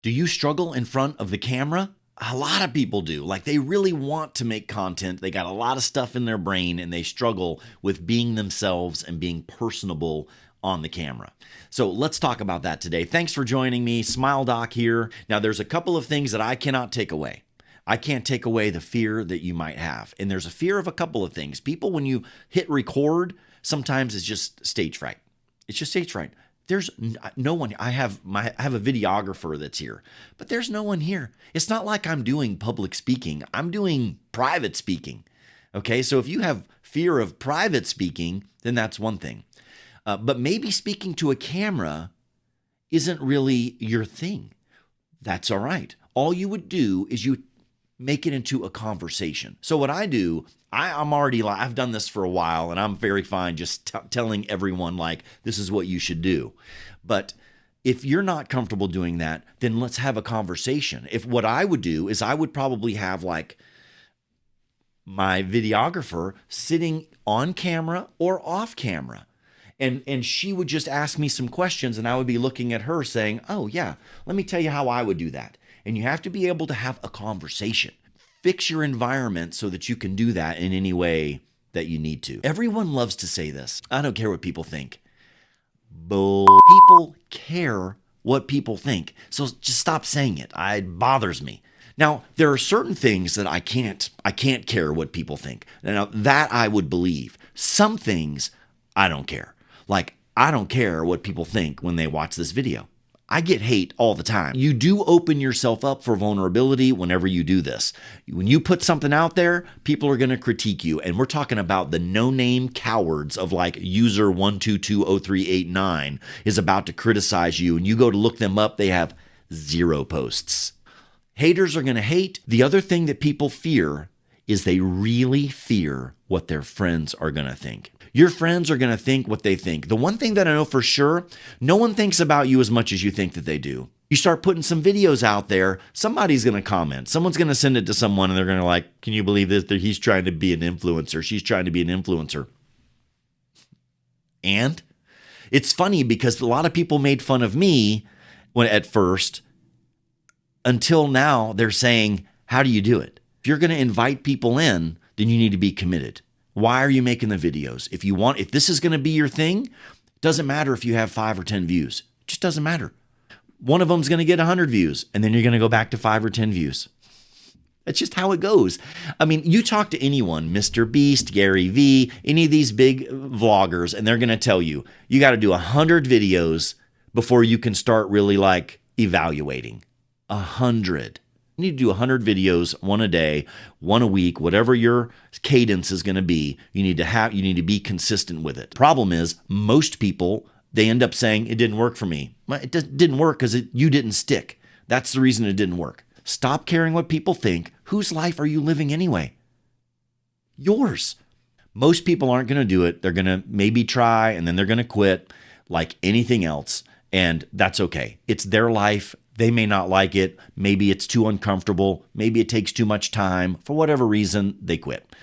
Do you struggle in front of the camera? A lot of people do. Like they really want to make content. They got a lot of stuff in their brain and they struggle with being themselves and being personable on the camera. So let's talk about that today. Thanks for joining me. Smile Doc here. Now there's a couple of things that I cannot take away. I can't take away the fear that you might have. And there's a fear of a couple of things. People, when you hit record, sometimes it's just stage fright. It's just stage fright. There's no one. I have a videographer that's here, but there's no one here. It's not like I'm doing public speaking. I'm doing private speaking. Okay, so if you have fear of private speaking, then that's one thing. But maybe speaking to a camera isn't really your thing. That's all right. All you would do is you make it into a conversation. So what I do, I've done this for a while and I'm very fine just telling everyone like, this is what you should do. But if you're not comfortable doing that, then let's have a conversation. If what I would do is I would probably have like my videographer sitting on camera or off camera. And she would just ask me some questions and I would be looking at her saying, oh yeah, let me tell you how I would do that. And you have to be able to have a conversation. Fix your environment so that you can do that in any way that you need to. Everyone loves to say this. I don't care what people think. People care what people think. So just stop saying it. It bothers me. Now, there are certain things that I can't care what people think. Now, that I would believe. Some things I don't care. Like, I don't care what people think when they watch this video. I get hate all the time. You do open yourself up for vulnerability whenever you do this. When you put something out there, people are going to critique you. And we're talking about the no-name cowards of like user 1220389 is about to criticize you. And you go to look them up, they have 0 posts. Haters are going to hate. The other thing that people fear is they really fear what their friends are going to think. Your friends are going to think what they think. The one thing that I know for sure, no one thinks about you as much as you think that they do. You start putting some videos out there, somebody's going to comment. Someone's going to send it to someone and they're going to like, can you believe this? That he's trying to be an influencer. She's trying to be an influencer. And it's funny because a lot of people made fun of me at first. Until now, they're saying, how do you do it? If you're going to invite people in, then you need to be committed. Why are you making the videos? If this is going to be your thing, it doesn't matter if you have 5 or 10 views. It just doesn't matter. One of them's going to get 100 views, and then you're going to go back to 5 or 10 views. That's just how it goes. I mean, you talk to anyone, Mr. Beast, Gary Vee, any of these big vloggers, and they're going to tell you, you got to do 100 videos before you can start really like evaluating. 100. You need to do 100 videos, one a day, one a week, whatever your cadence is going to be. You need to be consistent with it. Problem is, most people, they end up saying it didn't work for me. Well, it didn't work because you didn't stick. That's the reason it didn't work. Stop caring what people think. Whose life are you living anyway? Yours. Most people aren't going to do it. They're going to maybe try and then they're going to quit like anything else. And that's okay. It's their life. They may not like it. Maybe it's too uncomfortable. Maybe it takes too much time. For whatever reason, they quit.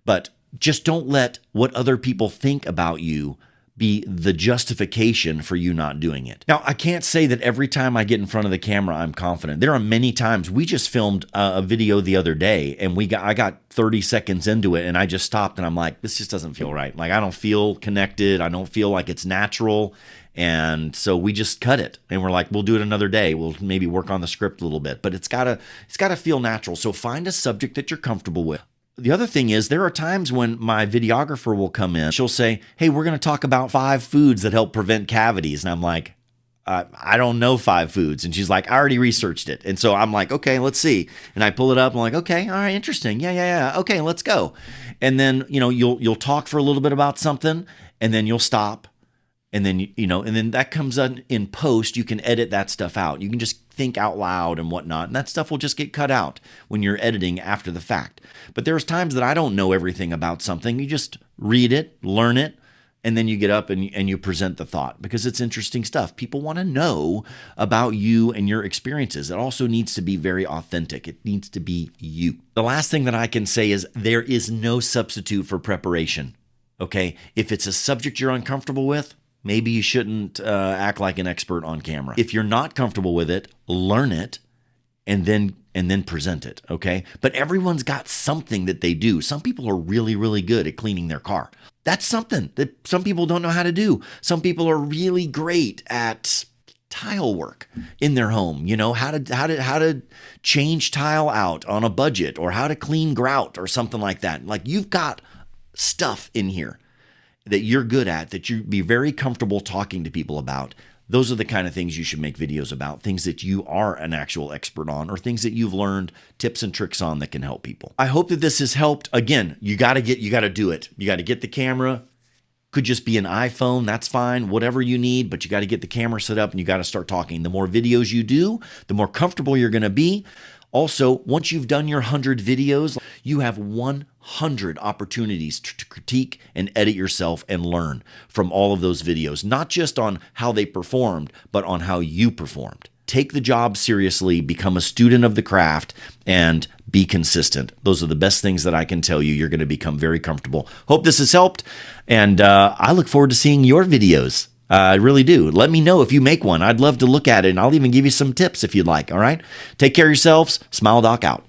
But just don't let what other people think about you be the justification for you not doing it. Now, I can't say that every time I get in front of the camera, I'm confident. There are many times. We just filmed a video the other day and I got 30 seconds into it and I just stopped and I'm like, this just doesn't feel right. Like I don't feel connected. I don't feel like it's natural. And so we just cut it and we're like, we'll do it another day. We'll maybe work on the script a little bit, but it's gotta feel natural. So find a subject that you're comfortable with. The other thing is there are times when my videographer will come in. She'll say, hey, we're going to talk about 5 foods that help prevent cavities. And I'm like, I don't know 5 foods. And she's like, I already researched it. And so I'm like, okay, let's see. And I pull it up. And I'm like, okay, all right, interesting. Yeah. Okay, let's go. And then, you'll talk for a little bit about something and then you'll stop. And then, and then that comes in post. You can edit that stuff out. You can just think out loud and whatnot. And that stuff will just get cut out when you're editing after the fact. But there's times that I don't know everything about something. You just read it, learn it, and then you get up and you present the thought because it's interesting stuff. People want to know about you and your experiences. It also needs to be very authentic. It needs to be you. The last thing that I can say is there is no substitute for preparation. Okay? If it's a subject you're uncomfortable with, maybe you shouldn't act like an expert on camera. If you're not comfortable with it, learn it and then present it, okay? But everyone's got something that they do. Some people are really, really good at cleaning their car. That's something that some people don't know how to do. Some people are really great at tile work in their home, you know, how to change tile out on a budget, or how to clean grout or something like that. Like, you've got stuff in here that you're good at, that you'd be very comfortable talking to people about. Those are the kind of things you should make videos about, things that you are an actual expert on, or things that you've learned tips and tricks on that can help people. I hope that this has helped. Again, you got to do it. You got to get the camera. Could just be an iPhone, that's fine, whatever you need, but you got to get the camera set up and you got to start talking. The more videos you do, the more comfortable you're going to be. Also, once you've done your 100 videos, you have 100 opportunities to critique and edit yourself and learn from all of those videos, not just on how they performed, but on how you performed. Take the job seriously, become a student of the craft, and be consistent. Those are the best things that I can tell you. You're going to become very comfortable. Hope this has helped, and I look forward to seeing your videos. I really do. Let me know if you make one. I'd love to look at it, and I'll even give you some tips if you'd like, all right? Take care of yourselves. Smile Doc out.